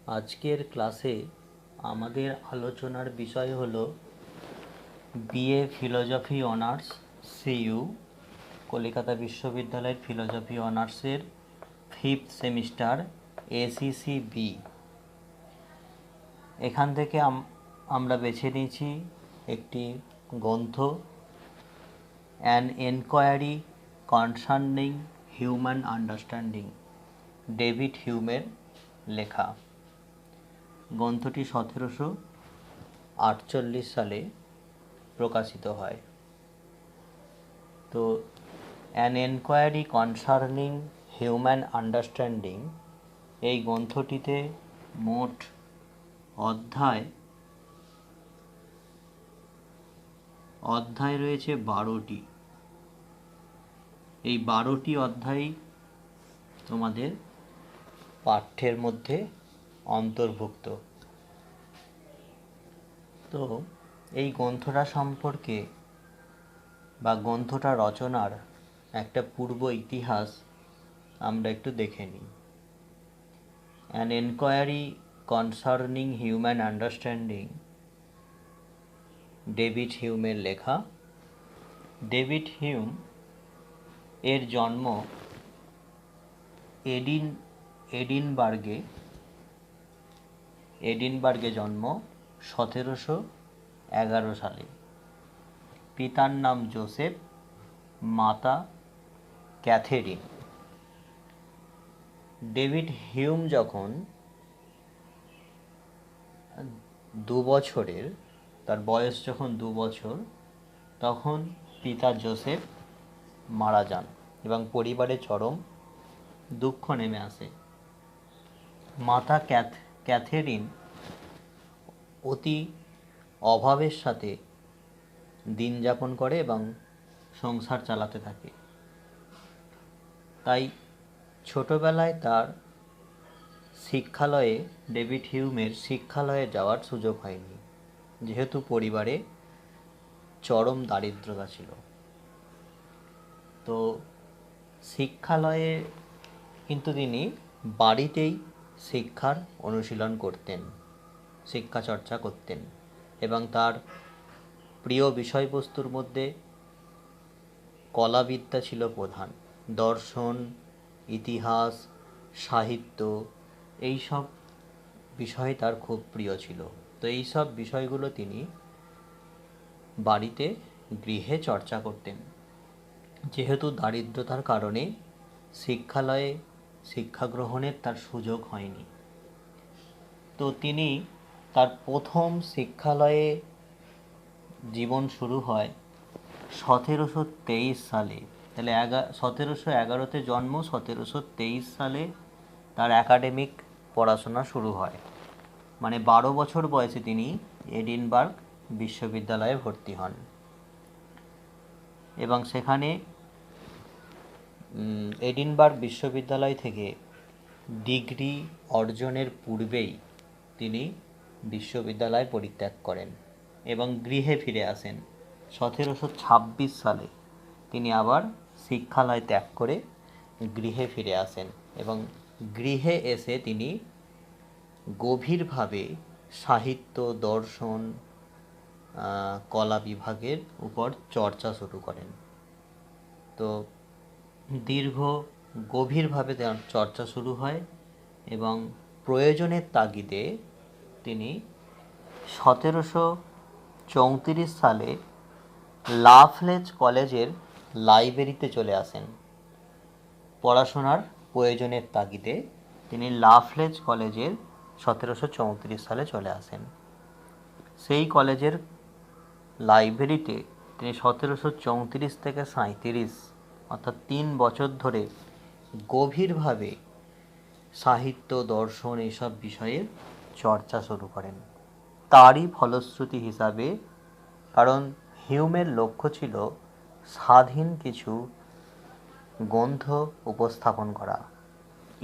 আজকের ক্লাসে আমাদের আলোচনার বিষয় হলো BA philosophy honours CU Kolkata বিশ্ববিদ্যালয়ের ফিলোজফি অনার্সের 5th সেমিস্টার এসিসি বি। এখান থেকে আমরা বেছে নিয়েছি একটি গ্রন্থ, an enquiry concerning human understanding, David হিউমের লেখা। গ্রন্থটি 1748 সালে প্রকাশিত হয়। তো an enquiry concerning human understanding এই গ্রন্থটিতে মোট অধ্যায় রয়েছে 12টি। এই 12টি অধ্যায় তোমাদের পাঠ্যের মধ্যে অন্তর্ভুক্ত। তো এই গ্রন্থটা সম্পর্কে বা গ্রন্থটা রচনার একটা পূর্ব ইতিহাস আমরা একটু দেখে নিই। An enquiry concerning human understanding, David হিউমের লেখা। ডেভিড হিউম এর জন্ম এডিনবার্গে জন্ম 1711 সালে। পিতার নাম জোসেফ, মাতা ক্যাথেরিন। ডেভিড হিউম যখন 2 বছরের, তার বয়স যখন 2 বছর, তখন পিতা জোসেফ মারা যান এবং পরিবারে চরম দুঃখ নেমে আসে। মাতা ক্যাথেরিন অতি অভাবের সাথে দিন যাপন করে এবং সংসার চালাতে থাকে। তাই ছোটবেলায় তার ডেভিড হিউমের শিক্ষালয়ে যাওয়ার সুযোগ হয়নি, যেহেতু পরিবারে চরম দারিদ্রতা ছিল। তো শিক্ষালয়ে কিন্তু তিনি বাড়িতেই শিক্ষার অনুশীলন করতেন, শিক্ষা চর্চা করতেন এবং তার প্রিয় বিষয়বস্তুর মধ্যে কলাবিদ্যা ছিল প্রধান। দর্শন, ইতিহাস, সাহিত্য এই সব বিষয় তার খুব প্রিয় ছিল। তো এই সব বিষয়গুলো তিনি বাড়িতে গৃহে চর্চা করতেন। যেহেতু দারিদ্রতার কারণে শিক্ষালয়ে শিক্ষা গ্রহণের তার সুযোগ হয়নি, তো তিনি তার প্রথম শিক্ষালয়ে জীবন শুরু হয় 1723 সালে। তাহলে 1711-তে জন্ম, 1723 সালে তার একাডেমিক পড়াশোনা শুরু হয়। মানে 12 বছর বয়সে তিনি এডিনবার্গ বিশ্ববিদ্যালয়ে ভর্তি হন এবং সেখানে এডিনবার্গ বিশ্ববিদ্যালয় থেকে ডিগ্রি অর্জনের পূর্বেই তিনি বিশ্ববিদ্যালয় পরিত্যাগ করেন এবং গৃহে ফিরে আসেন। 1726 সালে তিনি আবার শিক্ষালয় ত্যাগ করে গৃহে ফিরে আসেন এবং গৃহে এসে তিনি গভীরভাবে সাহিত্য, দর্শন, কলা বিভাগের উপর চর্চা শুরু করেন। তো গভীরভাবে চর্চা শুরু হয় এবং প্রয়োজনের তাগিদে তিনি 1734 সালে লাফলেজ কলেজের লাইব্রেরিতে চলে আসেন। পড়াশোনার প্রয়োজনের তাগিদে তিনি লাফলেজ কলেজের 1734 সালে চলে আসেন। সেই কলেজের লাইব্রেরিতে তিনি 1734 থেকে 37 অর্থাৎ 3 বছর ধরে গভীরভাবে সাহিত্য, দর্শন এইসব বিষয়ের চর্চা শুরু করেন। তারই ফলশ্রুতি হিসাবে, কারণ হিউমের লক্ষ্য ছিল স্বাধীন কিছু গ্রন্থ উপস্থাপন করা,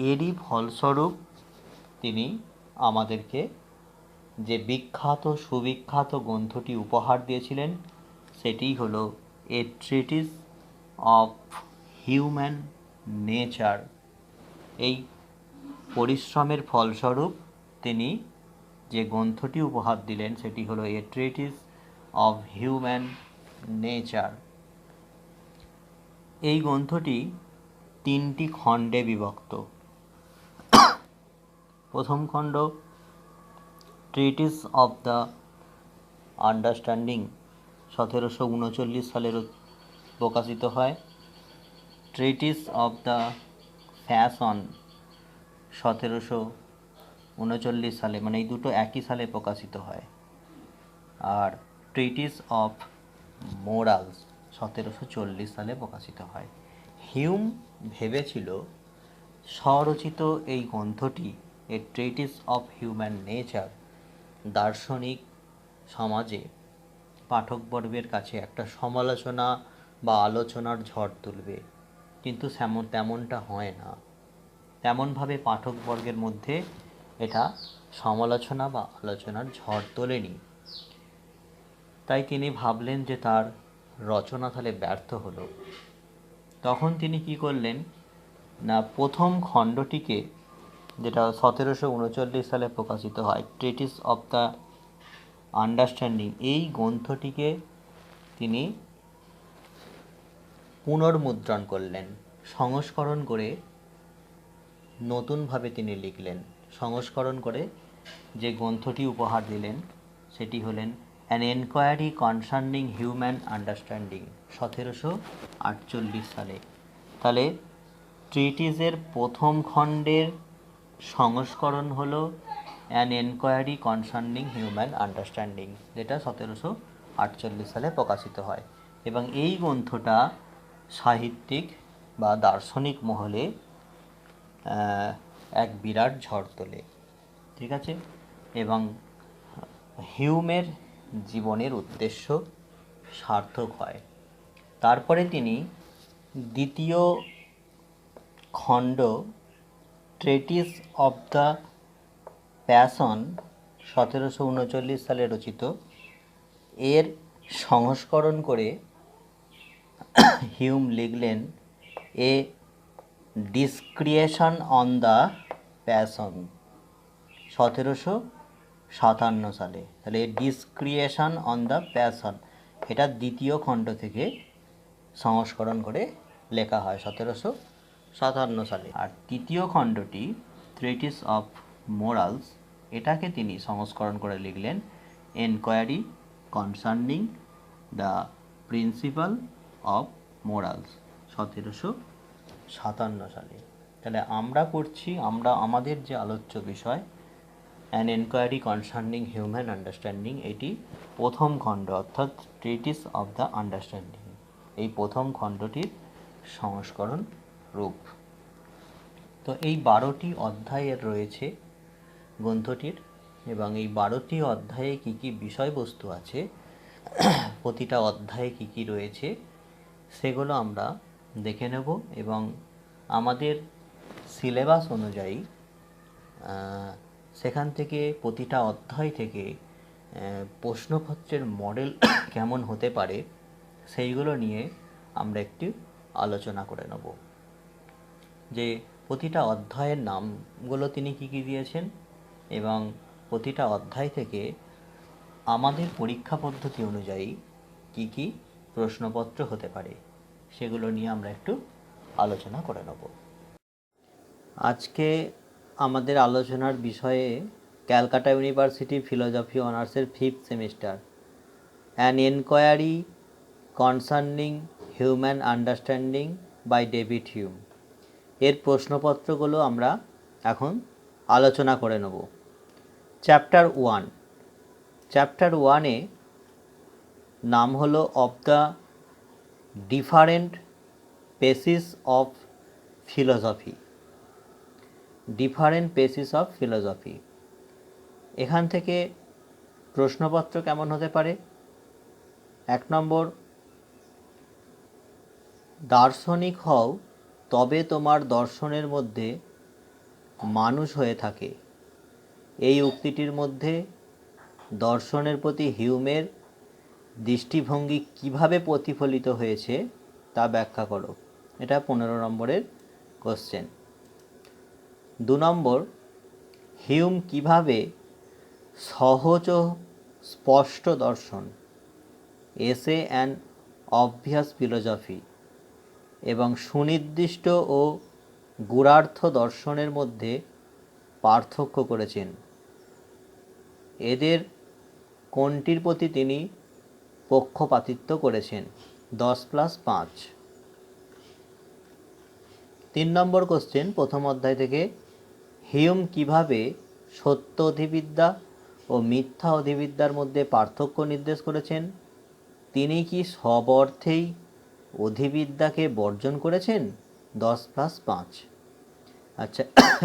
এরই ফলস্বরূপ তিনি আমাদেরকে যে সুবিখ্যাত গ্রন্থটি উপহার দিয়েছিলেন সেটি হলো এ ট্রিটিস অফ হিউম্যান নেচার। এই পরিশ্রমের ফলস্বরূপ তিনি যে গ্রন্থটি উপহার দিলেন সেটি হলো এ ট্রিটিস অফ হিউম্যান নেচার। এই গ্রন্থটি 3টি খণ্ডে বিভক্ত। প্রথম খণ্ড ট্রিটিস অফ দ্য আন্ডারস্ট্যান্ডিং 1739 সালে প্রকাশিত হয়। ট্রিটিস অফ দ্য ফ্যাশন 1739 সালে, মানে এই দুটো একই সালে প্রকাশিত হয়। আর ট্রিটিস অফ মোরালস 1740 সালে প্রকাশিত হয়। হিউম ভেবেছিল স্বরচিত এই গ্রন্থটি এ ট্রিটিস অফ হিউম্যান নেচার দার্শনিক সমাজে পাঠকবর্গের কাছে একটা সমালোচনা বা আলোচনার ঝড় তুলবে, কিন্তু তেমনটা হয় না। তেমনভাবে পাঠকবর্গের মধ্যে এটা সমালোচনা বা আলোচনার ঝড় তোলেনি। তাই তিনি ভাবলেন যে তার রচনা তাহলে ব্যর্থ হলো। তখন তিনি কি করলেন না, প্রথম খণ্ডটিকে, যেটা 1739 সালে প্রকাশিত হয়, ট্রিটিস অফ দ্য আন্ডারস্ট্যান্ডিং, এই গ্রন্থটিকে তিনি পুনর্মুদ্রণ করলেন, সংস্করণ করে নতুনভাবে তিনি লিখলেন। সংস্করণ করে যে গ্রন্থটি উপহার দিলেন সেটি হলেন an enquiry concerning human understanding 1748 সালে। তাহলে ট্রিটিসের প্রথম খণ্ডের সংস্করণ হলো an enquiry concerning human understanding, যেটা 1748 সালে প্রকাশিত হয়। এবং এই গ্রন্থটা সাহিত্যিক বা দার্শনিক মহলে এক বিরাট ঝড় তোলে, ঠিক আছে। এবং হিউমের জীবনের উদ্দেশ্য সার্থক হয়। তারপরে তিনি দ্বিতীয় খণ্ড ট্রিটিস অফ দ্য প্যাশন 1739 সালে রচিত, এর সংস্করণ করে হিউম লিখলেন এ ডিসক্রিয়েশন অন দ্য প্যাশন 1757 সালে। তাহলে ডিসক্রিয়েশন অন দ্য প্যাশন, এটা দ্বিতীয় খণ্ড থেকে সংস্করণ করে লেখা হয় 1757 সালে। আর তৃতীয় খণ্ডটি ট্রিটিস অফ মোরালস, এটাকে তিনি সংস্করণ করে লিখলেন enquiry concerning the principal of morals 1757 সালে। তাহলে আমরা পড়ছি, আমাদের যে আলোচ্য বিষয় an enquiry concerning human understanding, এটি প্রথম খণ্ড, অর্থাৎ ট্রিটিস অফ দ্য আন্ডারস্ট্যান্ডিং, এই প্রথম খণ্ডটির সংস্করণ রূপ। তো এই 12টি অধ্যায়ের রয়েছে গ্রন্থটির, এবং এই 12টি অধ্যায়ে কী কী বিষয়বস্তু আছে, প্রতিটা অধ্যায়ে কী কী রয়েছে, সেগুলো আমরা দেখে নেব। এবং আমাদের সিলেবাস অনুযায়ী সেখান থেকে প্রতিটা অধ্যায় থেকে প্রশ্নপত্রের মডেল কেমন হতে পারে সেইগুলো নিয়ে আমরা একটু আলোচনা করে নেব। যে প্রতিটা অধ্যায়ের নামগুলো তিনি কী কী দিয়েছেন, এবং প্রতিটা অধ্যায় থেকে আমাদের পরীক্ষা পদ্ধতি অনুযায়ী কী কী প্রশ্নপত্র হতে পারে, সেগুলো নিয়ে আমরা একটু আলোচনা করে নেব। আজকে আমাদের আলোচনার বিষয়ে ক্যালকাটা ইউনিভার্সিটি ফিলোজফি অনার্সের 5th semester an enquiry concerning human understanding by David Hume, এর প্রশ্নপত্রগুলো আমরা এখন আলোচনা করে নেব। চ্যাপ্টার 1, চ্যাপ্টার 1-এ নাম হলো of the different পেসিস of philosophy, different পেসিস of philosophy. এখান থেকে প্রশ্নপত্র কেমন হতে পারে? 1 নম্বর, দার্শনিক হও তবে তোমার দর্শনের মধ্যে মানুষ হয়ে থাকে। এই উক্তিটির মধ্যে দর্শনের প্রতি হিউমের দৃষ্টিভঙ্গি কিভাবে প্রতিফলিত হয়েছে তা ব্যাখ্যা করো। এটা 15 নম্বরের কোশ্চেন। 2 নম্বর, হিউম কিভাবে সহজ ও স্পষ্ট দর্শন, এসে অ্যান্ড অবভিয়াস ফিলোসফি, এবং সুনির্দিষ্ট ও গূঢ়ার্থ দর্শনের মধ্যে পার্থক্য করেছেন, এদের কোনটির প্রতি তিনি পক্ষপাতিত্ব করেছেন? 10+5। 3 নম্বর কোশ্চেন প্রথম অধ্যায় থেকে, হিউম কিভাবে সত্য অধিবিদ্যা ও মিথ্যা অধিবিদ্যার মধ্যে পার্থক্য নির্দেশ করেছেন? তিনি কি সব অর্থেই অধিবিদ্যাকে বর্জন করেছেন? 10+5। আচ্ছা,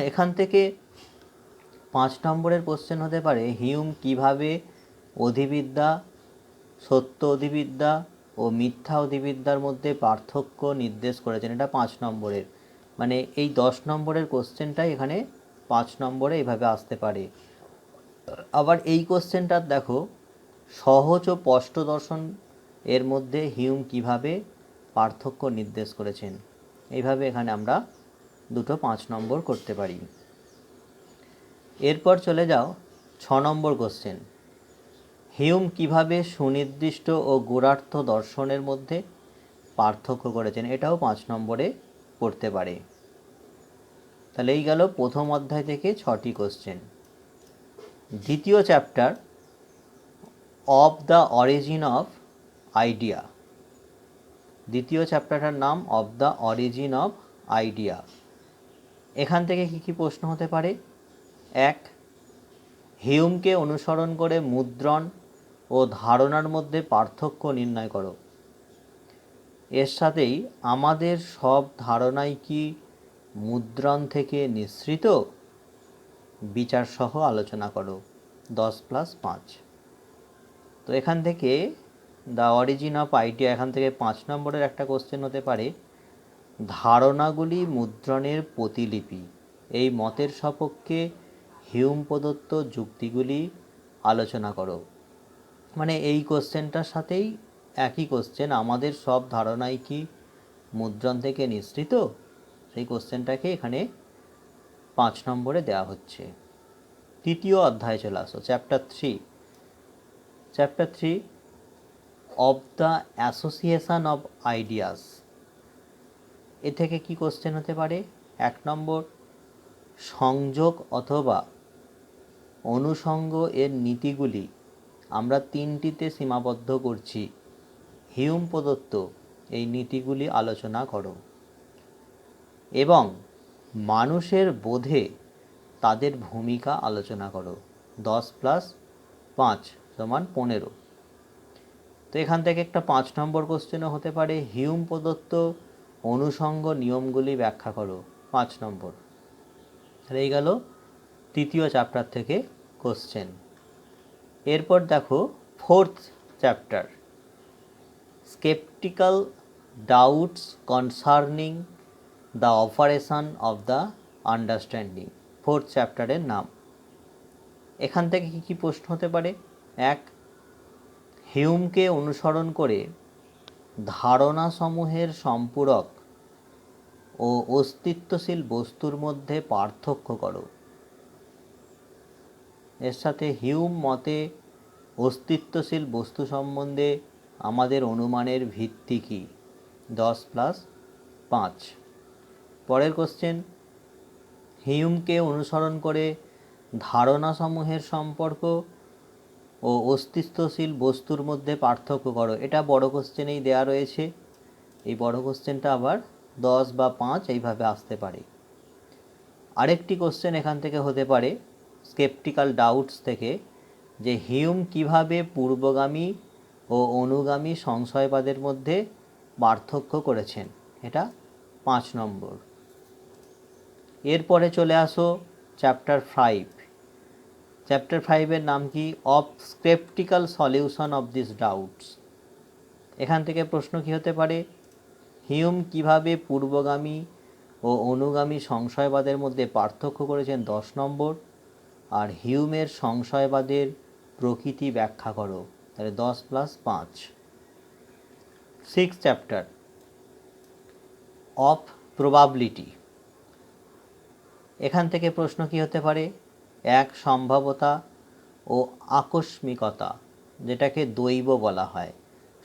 এখান থেকে 5 নম্বরের কোশ্চেন হতে পারে, হিউম কিভাবে অধিবিদ্যা, সত্য অধিবিদ্যা ও মিথ্যা অধিবিদ্যার মধ্যে পার্থক্য নির্দেশ করেছেন? এটা 5 নম্বরের, মানে এই 10 নম্বরের কোশ্চেনটাই এখানে 5 নম্বরে এইভাবে আসতে পারে। আবার এই কোশ্চেনটার দেখো, সহজ ও স্পষ্ট দর্শন এর মধ্যে হিউম কিভাবে পার্থক্য নির্দেশ করেছেন, এইভাবে এখানে আমরা দুটো 5 নম্বর করতে পারি। এরপর চলে যাও 6 নম্বর কোশ্চেন, হিউম কিভাবে সুনির্দিষ্ট ও গূঢ়ার্থ দর্শনের মধ্যে পার্থক্য করেছেন? এটাও 5 নম্বরে পড়তে পারে। তাহলে এই গেল প্রথম অধ্যায় থেকে 6টি কোশ্চেন। দ্বিতীয় chapter, of the origin of idea. দ্বিতীয় চ্যাপ্টারটার নাম of the origin of idea. এখান থেকে কী কী প্রশ্ন হতে পারে? 1, হিউমকে অনুসরণ করে মুদ্রণ ও ধারণার মধ্যে পার্থক্য নির্ণয় করো। এর সাথেই আমাদের সব ধারণাই কি মুদ্রণ থেকে নিঃসৃত? বিচারসহ আলোচনা করো। 10+5। তো এখান থেকে দ্য অরিজিন অফ আইডিয়া, এখান থেকে 5 নম্বরের একটা কোশ্চেন হতে পারে, ধারণাগুলি মুদ্রণের প্রতিলিপি, এই মতের সপক্ষে হিউম প্রদত্ত যুক্তিগুলি আলোচনা করো। মানে এই কোশ্চেনটার সাথেই একই কোশ্চেন, আমাদের সব ধারণাই কি মুদ্রণ থেকে নিঃসৃত, সেই কোশ্চেনটাকে এখানে 5 নম্বরে দেওয়া হচ্ছে। তৃতীয় অধ্যায় চলে আসো, chapter 3। Chapter 3, of the association of ideas. এ থেকে কি কোশ্চেন হতে পারে? 1 নম্বর, সংযোগ অথবা অনুষঙ্গ এর নীতিগুলি আমরা 3টিতে সীমাবদ্ধ করছি, হিউম প্রদত্ত এই নীতিগুলি আলোচনা করো। এবং মানুষের বোধে তাদের ভূমিকা আলোচনা করো। 10+5 = 15। তো এখান থেকে একটা 5 নম্বর কোশ্চেনও হতে পারে, হিউম প্রদত্ত অনুষঙ্গ নিয়মগুলি ব্যাখ্যা করো। 5 নম্বর। তাহলে এই গেল তৃতীয় চ্যাপ্টার থেকে কোশ্চেন। এরপর দেখো 4th chapter, sceptical doubts concerning the operation of the understanding. 4th চ্যাপ্টারের নাম। এখান থেকে কী কী প্রশ্ন হতে পারে? 1, হিউমকে অনুসরণ করে ধারণাসমূহের সম্পূরক ও অস্তিত্বশীল বস্তুর মধ্যে পার্থক্য করো। এর সাথে হিউম মতে অস্তিত্বশীল বস্তু সম্বন্ধে আমাদের অনুমানের ভিত্তি কী? 10+5। পরের কোশ্চেন, হিউমকে অনুসরণ করে ধারণাসমূহের সম্পর্ক ও অস্তিত্বশীল বস্তুর মধ্যে পার্থক্য করো। এটা বড় কোশ্চেনেই দেয়া রয়েছে, এই বড় কোশ্চেনটা আবার 10 বা 5 এইভাবে আসতে পারে। আরেকটি কোশ্চেন এখান থেকে হতে পারে স্কেপটিক্যাল ডাউটস থেকে, যে হিউম কিভাবে পূর্বগামী ও অনুগামী সংশয়বাদের মধ্যে পার্থক্য করেছেন। এটা 5 নম্বর। এরপরে চলে আসো চ্যাপ্টার 5। চ্যাপ্টার 5-এর নাম কি? Of sceptical solution of this doubts. এখান থেকে প্রশ্ন কি হতে পারে? হিউম কিভাবে পূর্বগামী ও অনুগামী সংশয়বাদের মধ্যে পার্থক্য করেছেন। 10 নম্বর। আর হিউমের সংশয়বাদের প্রকৃতি ব্যাখ্যা করো। তাহলে 10+5। 6th chapter, of probability. এখান থেকে প্রশ্ন কি হতে পারে? এক সম্ভাব্যতা ও আকস্মিকতা, যেটাকে দৈব বলা হয়,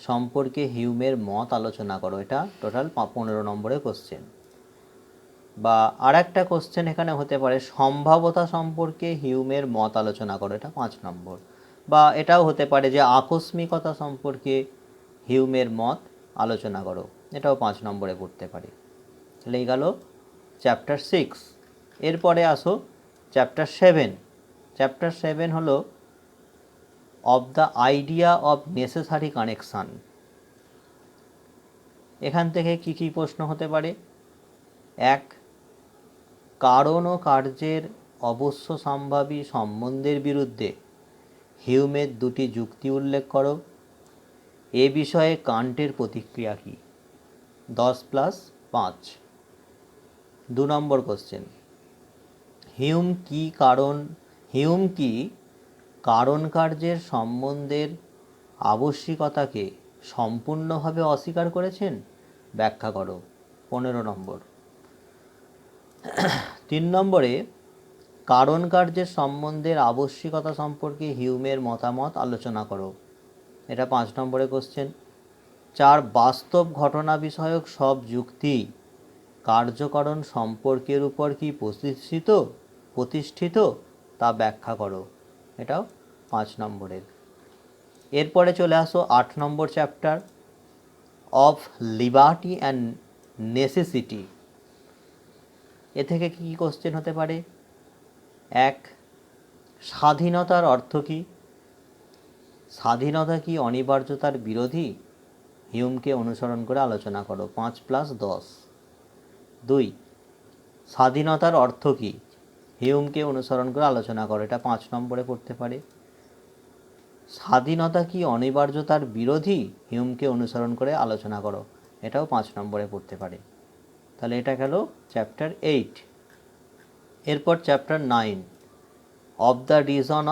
সম্পর্কে হিউমের মত আলোচনা করো। এটা টোটাল 15 নম্বরের কোশ্চেন। বা আর একটা কোশ্চেন এখানে হতে পারে সম্ভাব্যতা সম্পর্কে হিউমের মত আলোচনা করো, এটা 5 নম্বর। বা এটাও হতে পারে যে আকস্মিকতা সম্পর্কে হিউমের মত আলোচনা করো, এটাও 5 নম্বরে পড়তে পারে। তাহলে এই গেল চ্যাপ্টার 6। এরপরে আসো চ্যাপ্টার 7। চ্যাপ্টার 7 হলো of the idea of necessary connection. এখান থেকে কি কি প্রশ্ন হতে পারে? 1, কারণ ও কার্যের অবশ্য সম্ভাবী সম্বন্ধের বিরুদ্ধে হিউমের দুটি যুক্তি উল্লেখ করো। এ বিষয়ে কান্টের প্রতিক্রিয়া কী? 10+5। 2 নম্বর কোশ্চেন, হিউম কি কারণ কার্যের সম্বন্ধের আবশ্যিকতাকে সম্পূর্ণভাবে অস্বীকার করেছেন? ব্যাখ্যা করো। 15 নম্বর। 3 নম্বরে, কারণ কার্যের সম্বন্ধের আবশ্যিকতা সম্পর্কে হিউমের মতামত আলোচনা করো। এটা 5 নম্বরের কোশ্চেন। 4, বাস্তব ঘটনা বিষয়ক সব যুক্তি কার্যকরণ সম্পর্কের উপর কি প্রতিষ্ঠিত তা ব্যাখ্যা করো। এটাও 5 নম্বরের। এরপরে চলে আসো 8 নম্বর chapter of liberty and necessity. এ থেকে কী কী কোশ্চেন হতে পারে? 1, স্বাধীনতার অর্থ কী? স্বাধীনতা কি অনিবার্যতার বিরোধী? হিউমকে অনুসরণ করে আলোচনা করো। 5+10। 2, স্বাধীনতার অর্থ কী? হিউমকে অনুসরণ করে আলোচনা করো। এটা 5 নম্বরে পড়তে পারে। স্বাধীনতা কি অনিবার্যতার বিরোধী? হিউমকে অনুসরণ করে আলোচনা করো। এটাও 5 নম্বরে পড়তে পারে। তাহলে এটা গেল চ্যাপ্টার 8। এরপর chapter 9 of the reason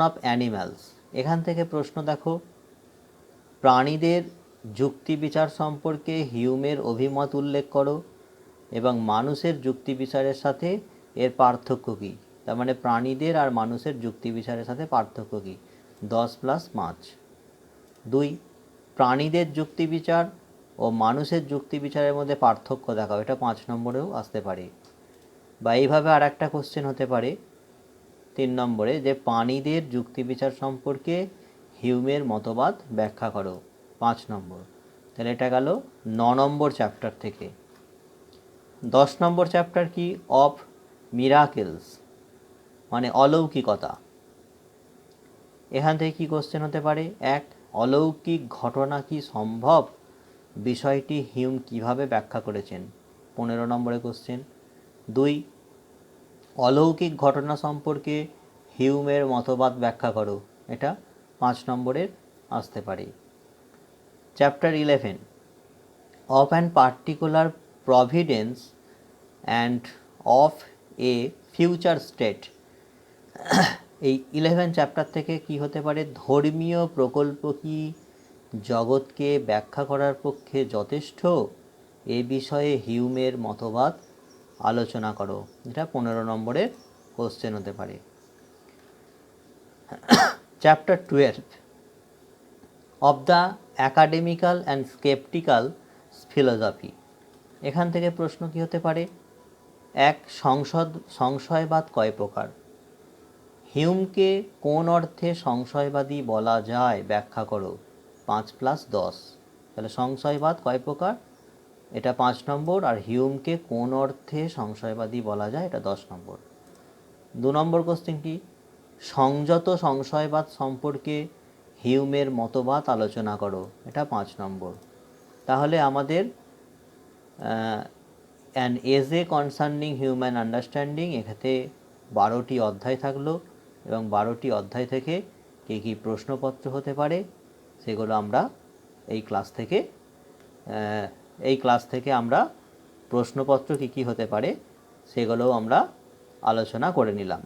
of animals. এখান থেকে প্রশ্ন দেখো, প্রাণীদের যুক্তি বিচার সম্পর্কে হিউমের অভিমত উল্লেখ করো এবং মানুষের যুক্তি বিচারের সাথে এর পার্থক্য কী? তার মানে প্রাণীদের আর মানুষের যুক্তি বিচারের সাথে পার্থক্য কী? 10+5। 2, প্রাণীদের যুক্তি বিচার ও মানুষের যুক্তি বিচারের মধ্যে পার্থক্য দেখাও। এটা 5 নম্বরেও আসতে পারে। বা এইভাবে আর একটা কোশ্চেন হতে পারে 3 নম্বরে, যে প্রাণীদের যুক্তি বিচার সম্পর্কে হিউমের মতবাদ ব্যাখ্যা করো। 5 নম্বর। তাহলে এটা গেল 9 নম্বর চ্যাপ্টার থেকে। 10 নম্বর চ্যাপ্টার কি? অফ মিরাকেলস, মানে অলৌকিকতা। এখান থেকে কি কোশ্চেন হতে পারে? 1, অলৌকিক ঘটনা কি সম্ভব? বিষয়টি হিউম কিভাবে ব্যাখ্যা করেছেন? 15 নম্বরের কোশ্চেন। 2, অলৌকিক ঘটনা সম্পর্কে হিউমের মতবাদ ব্যাখ্যা করো। এটা 5 নম্বরের আসতে পারে। Chapter 11 of an particular Providence and of A future state. এই 11 চ্যাপ্টার থেকে কি হতে পারে? ধর্মীয় প্রকল্প কি জগৎকে ব্যাখ্যা করার পক্ষে যথেষ্ট? এ বিষয়ে হিউমের মতবাদ আলোচনা করো। এটা 15 নম্বরের কোশ্চেন হতে পারে। Chapter 12 of the academical and sceptical philosophy. এখান থেকে প্রশ্ন কি হতে পারে? 1, সংশয়বাদ কয় প্রকার? হিউমকে কোন অর্থে সংশয়বাদী বলা যায় ব্যাখ্যা করো। 5+10। তাহলে সংশয়বাদ কয় প্রকার? এটা 5 নম্বর। আর হিউমকে কোন অর্থে সংশয়বাদী বলা যায়? এটা 10 নম্বর। 2 নম্বর কোশ্চেন কি? সংযত সংশয়বাদ সম্পর্কে হিউমের মতবাদ আলোচনা করো। এটা 5 নম্বর। তাহলে আমাদের অ্যান এজে কনসার্নিং হিউম্যান আন্ডারস্ট্যান্ডিং এখানে 12টি অধ্যায় থাকলো এবং 12টি অধ্যায় থেকে কী কী প্রশ্নপত্র হতে পারে সেগুলো আমরা এই ক্লাস থেকে আমরা প্রশ্নপত্র কী কী হতে পারে সেগুলোও আমরা আলোচনা করে নিলাম।